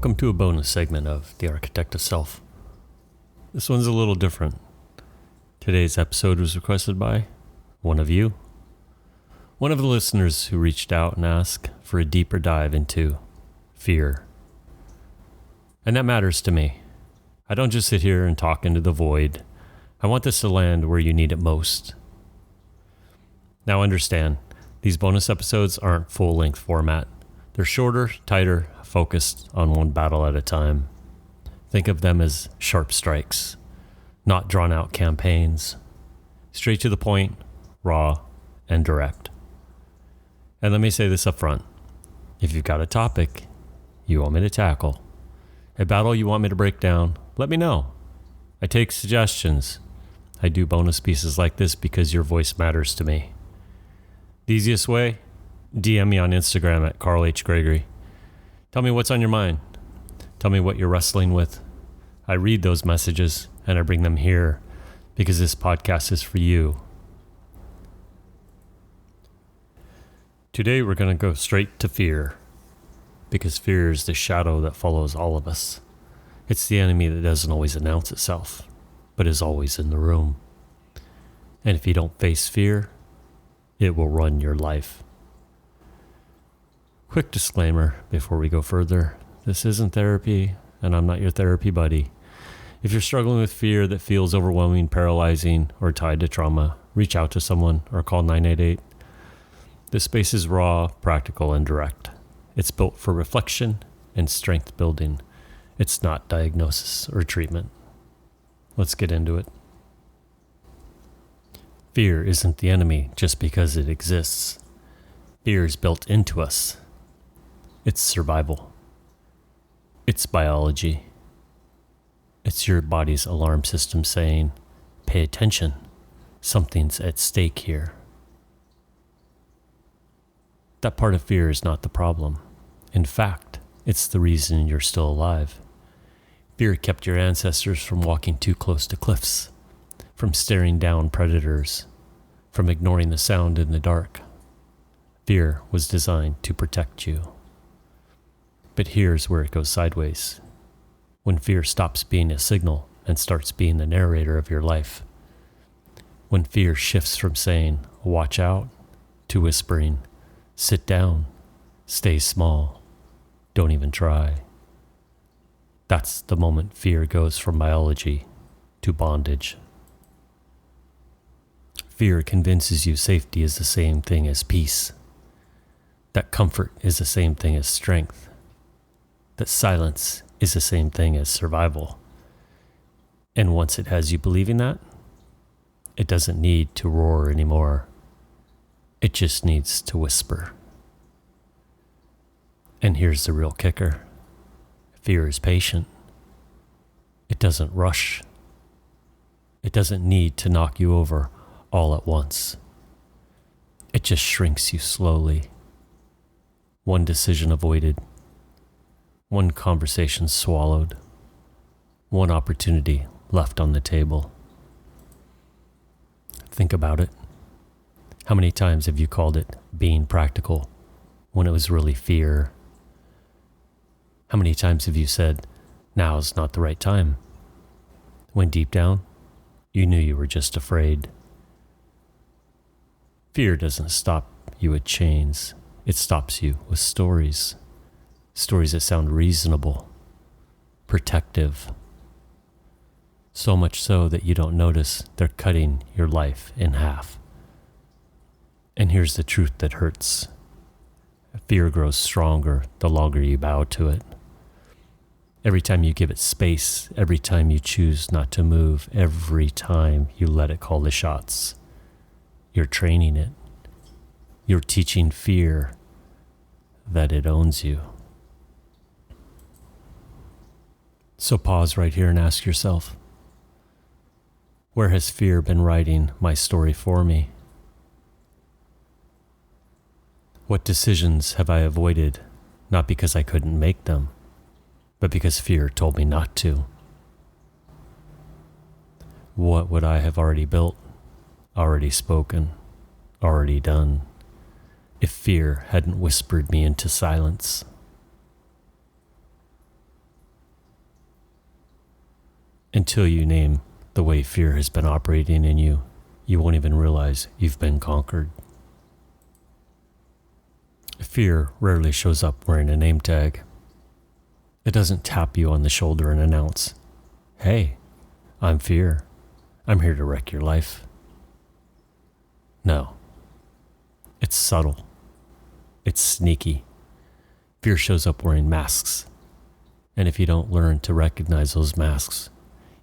Welcome to a bonus segment of The Architect of Self. This one's a little different. Today's episode was requested by one of you. One of the listeners who reached out and asked for a deeper dive into fear. And that matters to me. I don't just sit here and talk into the void. I want this to land where you need it most. Now understand, these bonus episodes aren't full-length format. They're shorter, tighter, focused on one battle at a time. Think of them as sharp strikes, not drawn-out campaigns. Straight to the point, raw, and direct. And let me say this up front. If you've got a topic you want me to tackle, a battle you want me to break down, let me know. I take suggestions. I do bonus pieces like this because your voice matters to me. The easiest way? DM me on Instagram at Carl H. Gregory. Tell me what's on your mind. Tell me what you're wrestling with. I read those messages and I bring them here because this podcast is for you. Today we're going to go straight to fear because fear is the shadow that follows all of us. It's the enemy that doesn't always announce itself, but is always in the room. And if you don't face fear, it will run your life. Quick disclaimer before we go further. This isn't therapy, and I'm not your therapy buddy. If you're struggling with fear that feels overwhelming, paralyzing, or tied to trauma, reach out to someone or call 988. This space is raw, practical, and direct. It's built for reflection and strength building. It's not diagnosis or treatment. Let's get into it. Fear isn't the enemy just because it exists. Fear is built into us. It's survival. It's biology. It's your body's alarm system saying, pay attention, something's at stake here. That part of fear is not the problem. In fact, it's the reason you're still alive. Fear kept your ancestors from walking too close to cliffs, from staring down predators, from ignoring the sound in the dark. Fear was designed to protect you. But here's where it goes sideways. When fear stops being a signal and starts being the narrator of your life. When fear shifts from saying, watch out, to whispering, sit down, stay small, don't even try. That's the moment fear goes from biology to bondage. Fear convinces you safety is the same thing as peace. That comfort is the same thing as strength. That silence is the same thing as survival. And once it has you believing that, it doesn't need to roar anymore. It just needs to whisper. And here's the real kicker. Fear is patient. It doesn't rush. It doesn't need to knock you over all at once. It just shrinks you slowly. One decision avoided. One conversation swallowed. One opportunity left on the table. Think about it. How many times have you called it being practical when it was really fear? How many times have you said, now's not the right time, when deep down, you knew you were just afraid? Fear doesn't stop you with chains. It stops you with stories. Stories that sound reasonable, protective. So much so that you don't notice they're cutting your life in half. And here's the truth that hurts. Fear grows stronger the longer you bow to it. Every time you give it space, every time you choose not to move, every time you let it call the shots, you're training it. You're teaching fear that it owns you. So pause right here and ask yourself, where has fear been writing my story for me? What decisions have I avoided, not because I couldn't make them, but because fear told me not to? What would I have already built, already spoken, already done, if fear hadn't whispered me into silence? Until you name the way fear has been operating in you, you won't even realize you've been conquered. Fear rarely shows up wearing a name tag. It doesn't tap you on the shoulder and announce, "Hey, I'm fear. I'm here to wreck your life." No. It's subtle. It's sneaky. Fear shows up wearing masks. And if you don't learn to recognize those masks,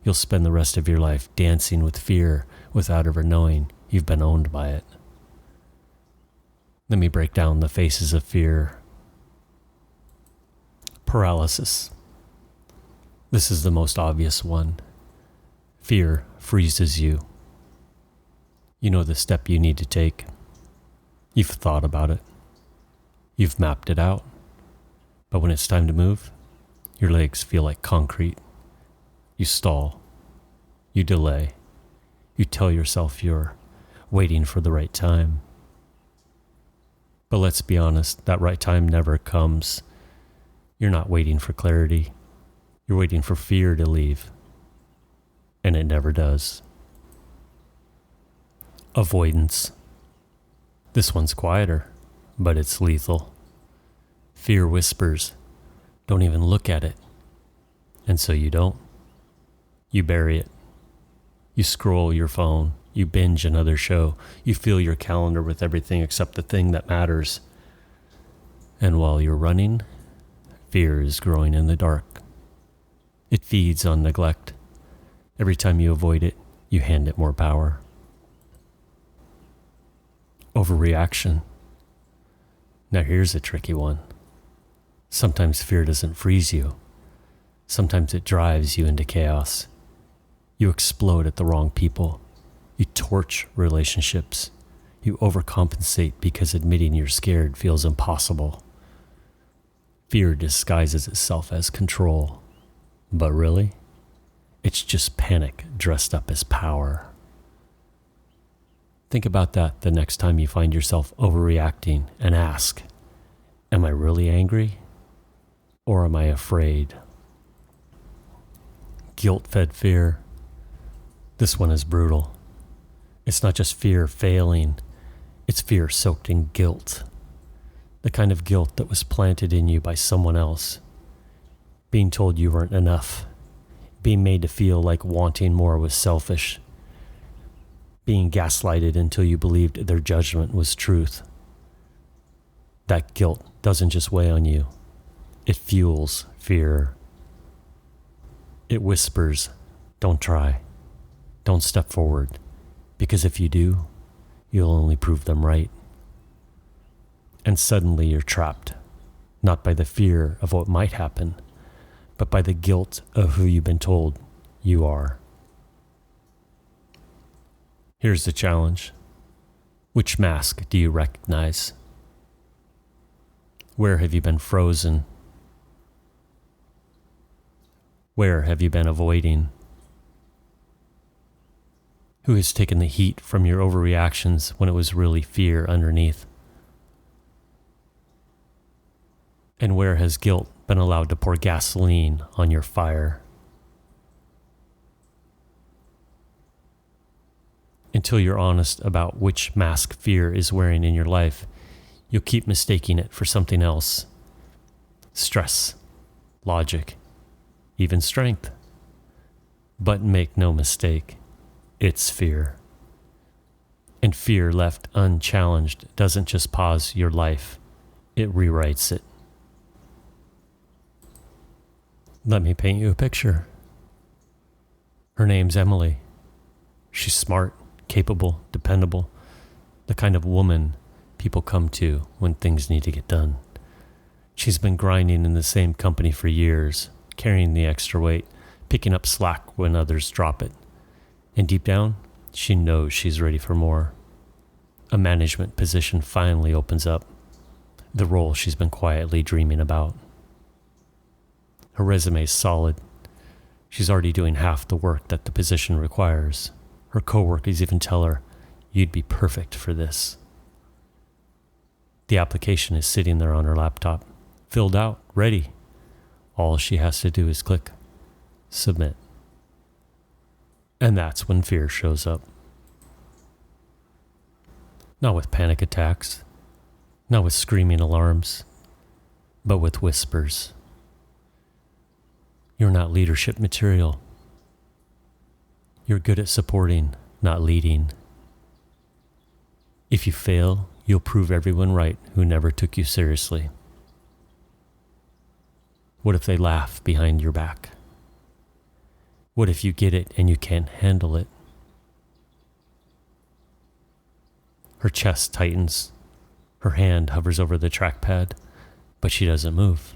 you'll spend the rest of your life dancing with fear without ever knowing you've been owned by it. Let me break down the faces of fear. Paralysis. This is the most obvious one. Fear freezes you. You know the step you need to take. You've thought about it. You've mapped it out. But when it's time to move, your legs feel like concrete. You stall. You delay. You tell yourself you're waiting for the right time. But let's be honest, that right time never comes. You're not waiting for clarity. You're waiting for fear to leave. And it never does. Avoidance. This one's quieter, but it's lethal. Fear whispers, "Don't even look at it." And so you don't. You bury it. You scroll your phone. You binge another show. You fill your calendar with everything except the thing that matters. And while you're running, fear is growing in the dark. It feeds on neglect. Every time you avoid it, you hand it more power. Overreaction. Now here's a tricky one. Sometimes fear doesn't freeze you. Sometimes it drives you into chaos. You explode at the wrong people. You torch relationships. You overcompensate because admitting you're scared feels impossible. Fear disguises itself as control. But really, it's just panic dressed up as power. Think about that the next time you find yourself overreacting and ask, am I really angry or am I afraid? Guilt-fed fear. This one is brutal. It's not just fear failing, it's fear soaked in guilt. The kind of guilt that was planted in you by someone else. Being told you weren't enough. Being made to feel like wanting more was selfish. Being gaslighted until you believed their judgment was truth. That guilt doesn't just weigh on you. It fuels fear. It whispers, don't try. Don't step forward. Because if you do, you'll only prove them right. And suddenly you're trapped, not by the fear of what might happen, but by the guilt of who you've been told you are. Here's the challenge. Which mask do you recognize? Where have you been frozen? Where have you been avoiding? Who has taken the heat from your overreactions when it was really fear underneath? And where has guilt been allowed to pour gasoline on your fire? Until you're honest about which mask fear is wearing in your life, you'll keep mistaking it for something else. Stress, logic, even strength. But make no mistake, it's fear. And fear left unchallenged doesn't just pause your life, it rewrites it. Let me paint you a picture. Her name's Emily. She's smart, capable, dependable, the kind of woman people come to when things need to get done. She's been grinding in the same company for years, carrying the extra weight, picking up slack when others drop it. And deep down, she knows she's ready for more. A management position finally opens up, the role she's been quietly dreaming about. Her resume is solid. She's already doing half the work that the position requires. Her coworkers even tell her, "You'd be perfect for this." The application is sitting there on her laptop, filled out, ready. All she has to do is click submit. And that's when fear shows up. Not with panic attacks, not with screaming alarms, but with whispers. You're not leadership material. You're good at supporting, not leading. If you fail, you'll prove everyone right who never took you seriously. What if they laugh behind your back? What if you get it and you can't handle it? Her chest tightens. Her hand hovers over the trackpad, but she doesn't move.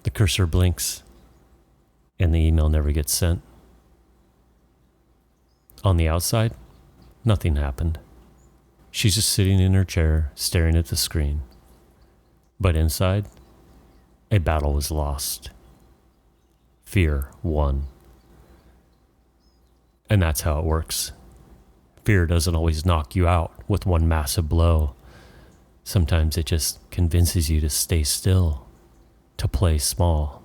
The cursor blinks, and the email never gets sent. On the outside, nothing happened. She's just sitting in her chair, staring at the screen. But inside, a battle was lost. Fear won. And that's how it works. Fear doesn't always knock you out with one massive blow. Sometimes it just convinces you to stay still, to play small,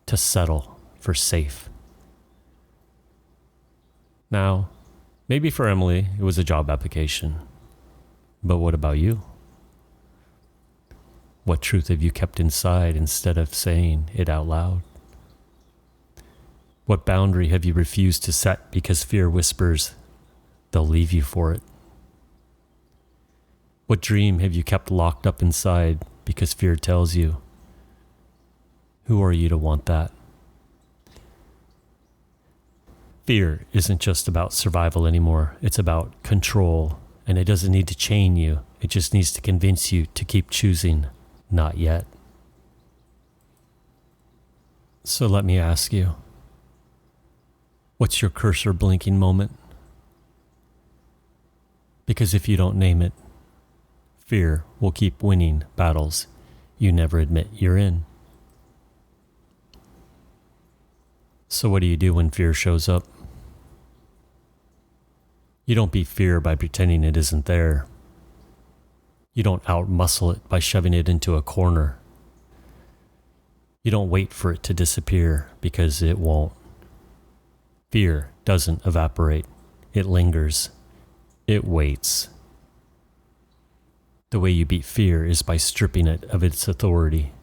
to settle for safe. Now, maybe for Emily, it was a job application. But what about you? What truth have you kept inside instead of saying it out loud? What boundary have you refused to set because fear whispers they'll leave you for it? What dream have you kept locked up inside because fear tells you? Who are you to want that? Fear isn't just about survival anymore. It's about control, and it doesn't need to chain you. It just needs to convince you to keep choosing not yet. So let me ask you, what's your cursor blinking moment? Because if you don't name it, fear will keep winning battles you never admit you're in. So what do you do when fear shows up? You don't beat fear by pretending it isn't there. You don't outmuscle it by shoving it into a corner. You don't wait for it to disappear, because it won't. Fear doesn't evaporate. It lingers. It waits. The way you beat fear is by stripping it of its authority.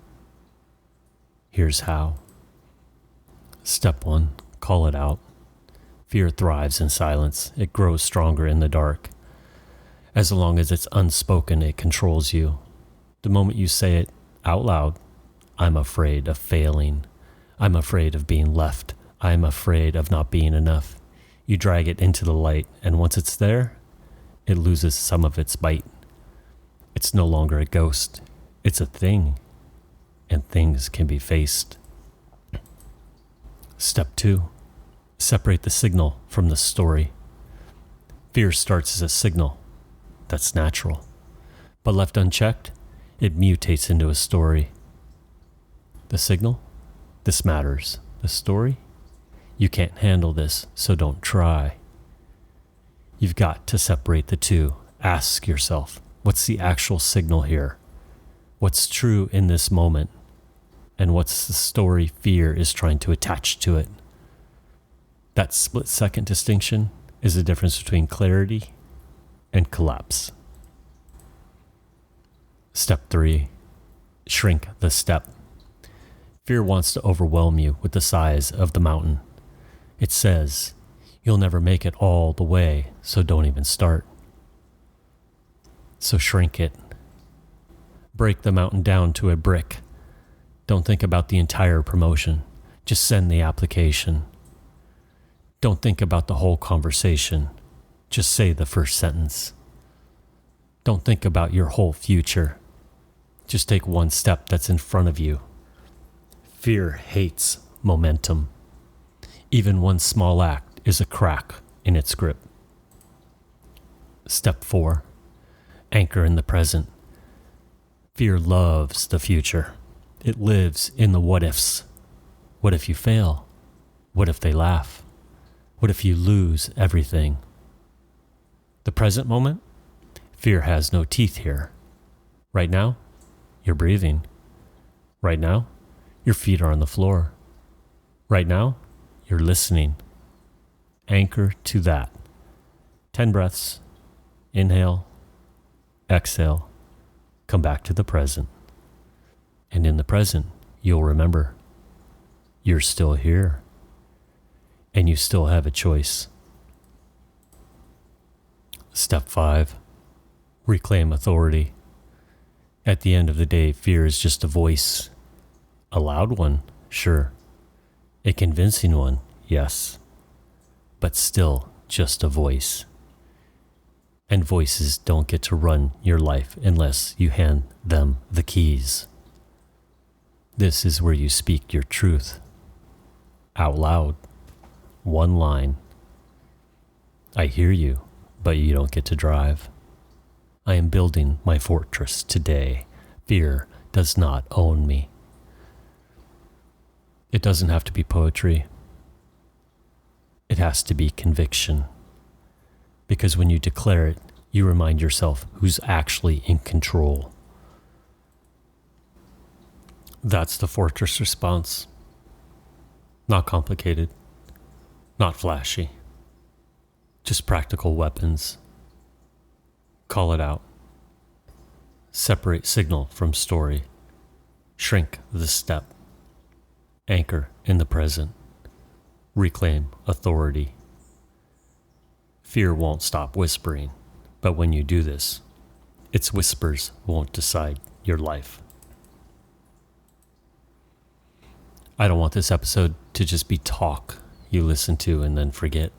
Here's how. Step 1, call it out. Fear thrives in silence. It grows stronger in the dark. As long as it's unspoken, it controls you. The moment you say it out loud, I'm afraid of failing. I'm afraid of being left. I'm afraid of not being enough. You drag it into the light, and once it's there, it loses some of its bite. It's no longer a ghost. It's a thing, and things can be faced. Step 2, separate the signal from the story. Fear starts as a signal. That's natural. But left unchecked, it mutates into a story. The signal? This matters. The story? You can't handle this, so don't try. You've got to separate the two. Ask yourself, what's the actual signal here? What's true in this moment? And what's the story fear is trying to attach to it? That split-second distinction is the difference between clarity and collapse. Step 3, shrink the step. Fear wants to overwhelm you with the size of the mountain. It says, you'll never make it all the way, so don't even start. So shrink it. Break the mountain down to a brick. Don't think about the entire promotion. Just send the application. Don't think about the whole conversation. Just say the first sentence. Don't think about your whole future. Just take one step that's in front of you. Fear hates momentum. Even one small act is a crack in its grip. Step 4, anchor in the present. Fear loves the future. It lives in the what ifs. What if you fail? What if they laugh? What if you lose everything? The present moment? Fear has no teeth here. Right now, you're breathing. Right now, your feet are on the floor. Right now, you're listening. anchor to that. 10 breaths. Inhale, exhale, come back to the present. And in the present, you'll remember you're still here and you still have a choice. Step 5, reclaim authority. At the end of the day, fear is just a voice. A loud one, sure. A convincing one, yes. But still just a voice. And voices don't get to run your life unless you hand them the keys. This is where you speak your truth. Out loud. One line. I hear you, but you don't get to drive. I am building my fortress today. Fear does not own me. It doesn't have to be poetry. It has to be conviction. Because when you declare it, you remind yourself who's actually in control. That's the fortress response. Not complicated, not flashy, just practical weapons. Call it out. Separate signal from story. Shrink the step. Anchor in the present. Reclaim authority. Fear won't stop whispering, but when you do this, its whispers won't decide your life. I don't want this episode to just be talk you listen to and then forget.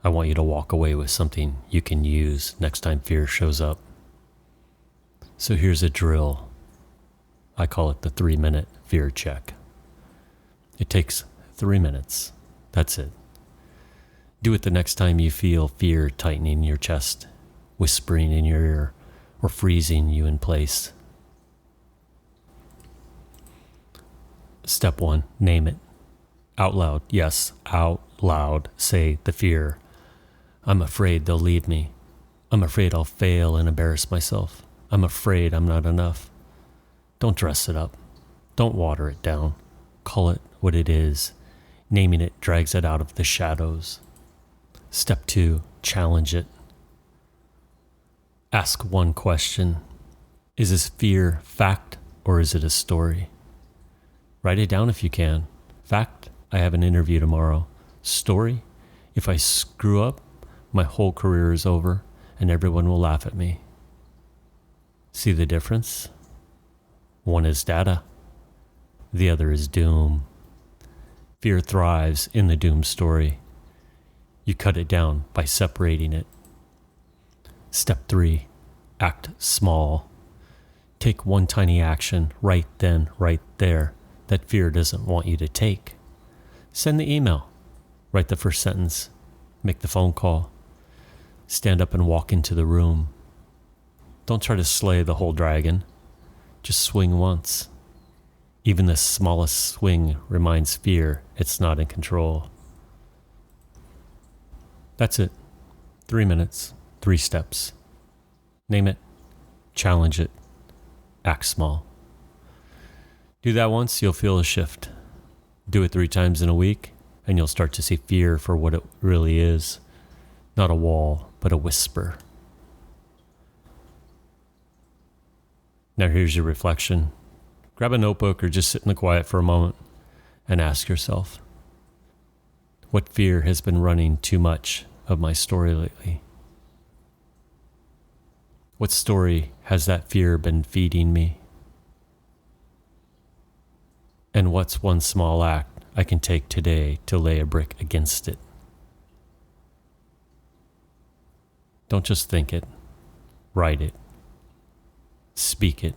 I want you to walk away with something you can use next time fear shows up. So here's a drill. I call it the 3-minute fear check. It takes 3 minutes. That's it. Do it the next time you feel fear tightening your chest, whispering in your ear, or freezing you in place. Step 1, name it. Out loud, yes, out loud, say the fear. I'm afraid they'll leave me. I'm afraid I'll fail and embarrass myself. I'm afraid I'm not enough. Don't dress it up. Don't water it down. Call it what it is. Naming it drags it out of the shadows. Step 2, challenge it. Ask one question. Is this fear fact or is it a story? Write it down if you can. Fact, I have an interview tomorrow. Story, if I screw up, my whole career is over and everyone will laugh at me. See the difference? One is data. The other is doom. Fear thrives in the doom story. You cut it down by separating it. Step 3, act small. Take one tiny action right then, right there, that fear doesn't want you to take. Send the email. Write the first sentence. Make the phone call. Stand up and walk into the room. Don't try to slay the whole dragon. Just swing once. Even the smallest swing reminds fear it's not in control. That's it. 3 minutes, 3 steps. Name it, challenge it, act small. Do that once, you'll feel a shift. Do it 3 times in a week, and you'll start to see fear for what it really is. Not a wall, but a whisper. Now here's your reflection. Grab a notebook or just sit in the quiet for a moment and ask yourself, what fear has been running too much of my story lately? What story has that fear been feeding me? And what's one small act I can take today to lay a brick against it? Don't just think it, write it, speak it,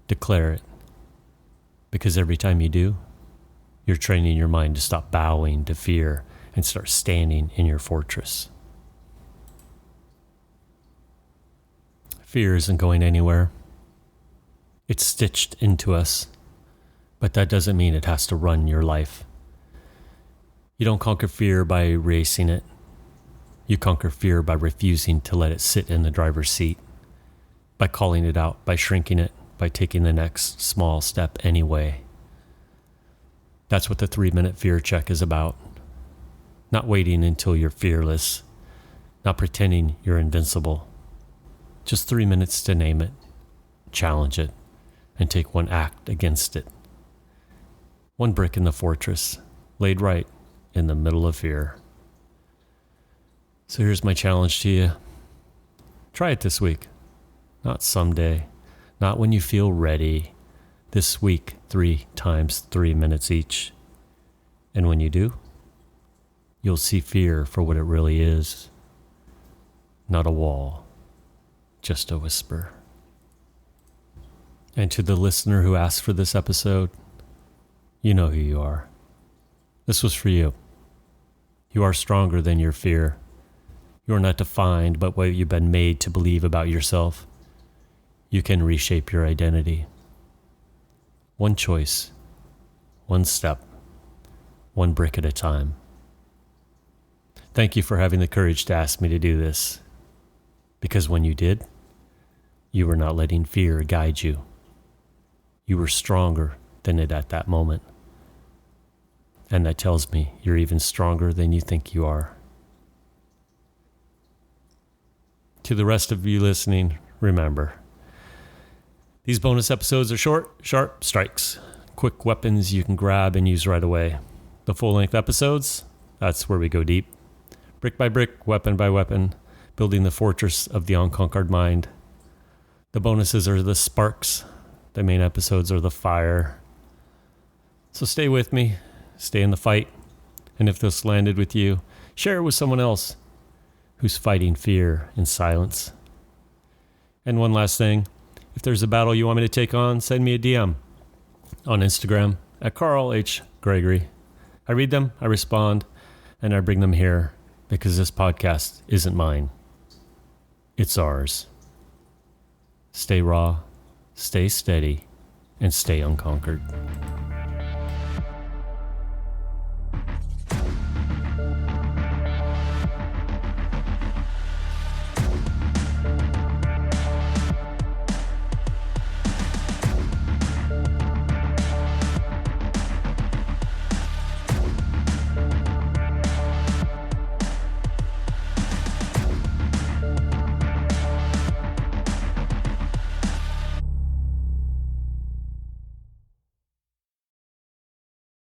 declare it. Because every time you do, you're training your mind to stop bowing to fear and start standing in your fortress. Fear isn't going anywhere. It's stitched into us, but that doesn't mean it has to run your life. You don't conquer fear by erasing it. You conquer fear by refusing to let it sit in the driver's seat, by calling it out, by shrinking it, by taking the next small step anyway. That's what the 3-minute fear check is about. Not waiting until you're fearless. Not pretending you're invincible. Just 3 minutes to name it, challenge it, and take one act against it. One brick in the fortress, laid right in the middle of fear. So here's my challenge to you. Try it this week. Not someday. Not when you feel ready. This week, 3 times 3 minutes each. And when you do, you'll see fear for what it really is. Not a wall, just a whisper. And to the listener who asked for this episode, you know who you are. This was for you. You are stronger than your fear. You are not defined by what you've been made to believe about yourself. You can reshape your identity. One choice, one step, one brick at a time. Thank you for having the courage to ask me to do this. Because when you did, you were not letting fear guide you. You were stronger than it at that moment. And that tells me you're even stronger than you think you are. To the rest of you listening, remember, these bonus episodes are short, sharp strikes. Quick weapons you can grab and use right away. The full-length episodes, that's where we go deep. Brick by brick, weapon by weapon, building the fortress of the unconquered mind. The bonuses are the sparks. The main episodes are the fire. So stay with me. Stay in the fight. And if this landed with you, share it with someone else who's fighting fear in silence. And one last thing. If there's a battle you want me to take on, send me a DM on Instagram at Carl H. Gregory. I read them, I respond, and I bring them here because this podcast isn't mine. It's ours. Stay raw, stay steady, and stay unconquered.